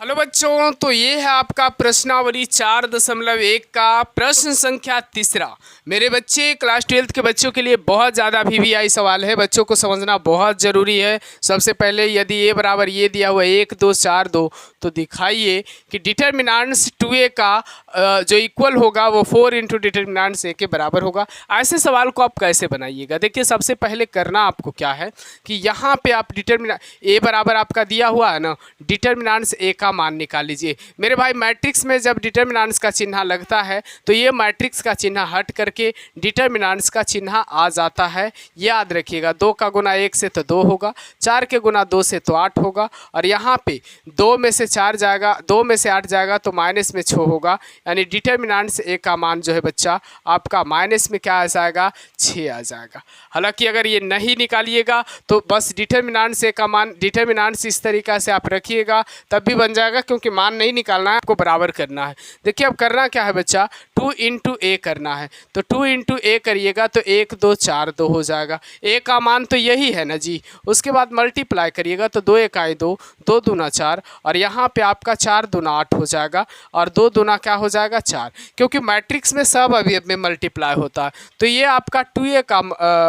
Hello बच्चों, तो ये है आपका प्रश्नावली 4.1 का प्रश्न संख्या तीसरा। मेरे बच्चे क्लास 12 के बच्चों के लिए बहुत ज़्यादा VVI सवाल है, बच्चों को समझना बहुत ज़रूरी है। सबसे पहले यदि ए बराबर ये दिया हुआ 1 2 4 2 तो दिखाइए कि डिटर्मिनेंट्स 2a का जो इक्वल होगा वो 4 इंटू डिटर्मिनेंट्स a के बराबर होगा। ऐसे सवाल को आप कैसे बनाइएगा? देखिए, सबसे पहले करना आपको क्या है कि यहाँ पे आप डिटर्मिनेंट a बराबर आपका दिया हुआ है ना, डिटर्मिनेंट्स a का मान निकाल लीजिए। मेरे भाई, मैट्रिक्स में जब डिटर्मिनेंट्स का चिन्ह लगता है तो ये मैट्रिक्स का चिन्ह हट करके डिटर्मिनेंट्स का चिन्ह आ जाता है। याद रखिएगा, 2 का गुना 1 से तो 2 होगा, 4 के गुना 2 से तो 8 होगा, और यहाँ पे 2 में से 4 जाएगा, 2 में से 8 जाएगा तो माइनस में 6 होगा। यानी डिटर्मिनेंट्स a का मान जो है बच्चा आपका माइनस में क्या आ जाएगा, 6 आ जाएगा। हालांकि अगर ये नहीं निकालिएगा तो बस डिटर्मिनेंट्स a का मान, डिटर्मिनेंट्स इस तरीक़ा से आप रखिएगा तब भी बन जाएगा, क्योंकि मान नहीं निकालना है, आपको बराबर करना है। देखिए, अब करना क्या है बच्चा, 2 इंटू ए करना है। तो 2 इंटू ए करिएगा तो 1 2 4 2 हो जाएगा। ए का मान तो यही है ना जी। उसके बाद मल्टीप्लाई करिएगा तो 2 1 2, 2 दूना 4, और यहाँ पे आपका 4 दूना 8 हो जाएगा, और 2 दूना क्या हो जाएगा, 4। क्योंकि मैट्रिक्स में सब अवयव में मल्टीप्लाई होता है, तो ये आपका 2a का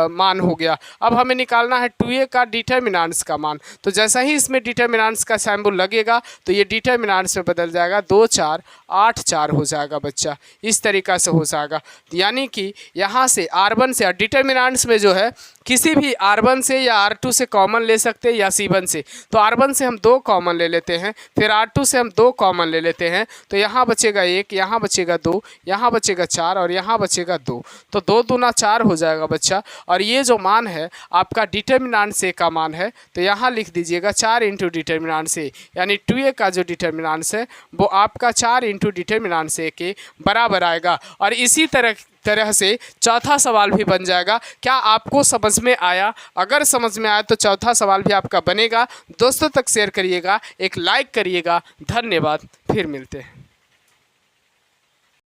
मान हो गया। अब हमें निकालना है 2a का डिटर्मिनेंट्स का मान। तो जैसा ही इसमें डिटर्मिनेंट्स का सिंबल लगेगा तो ये डिटर्मिनेंट्स में बदल जाएगा, 2 4 8 4 हो जाएगा बच्चा। इस तरीक़ा से हो जाएगा। यानी कि यहाँ से R1 से, डिटर्मिनेंट्स में जो है किसी भी R1 से या R2 से कॉमन ले सकते हैं या C1 से। तो R1 से हम 2 कॉमन ले लेते हैं, फिर R2 से हम 2 कॉमन ले लेते हैं, तो यहाँ बचेगा 1, यहाँ बचेगा 2, यहाँ बचेगा 4, और यहाँ बचेगा 2। तो 2 दूना 4 हो जाएगा बच्चा। और ये जो मान है आपका डिटर्मिनेंट्स a का मान है, तो यहाँ लिख दीजिएगा 4 इंटू डिटर्मिनेंट्स a, यानी 2a का जो डिटर्मिनेंट्स है वो आपका 4 इंटू डिटर्मिनेंट्स a के बराबर आएगा। और इसी तरह से चौथा सवाल भी बन जाएगा। क्या आपको समझ में आया? अगर समझ में आया तो चौथा सवाल भी आपका बनेगा। दोस्तों तक शेयर करिएगा, एक लाइक करिएगा। धन्यवाद, फिर मिलते हैं।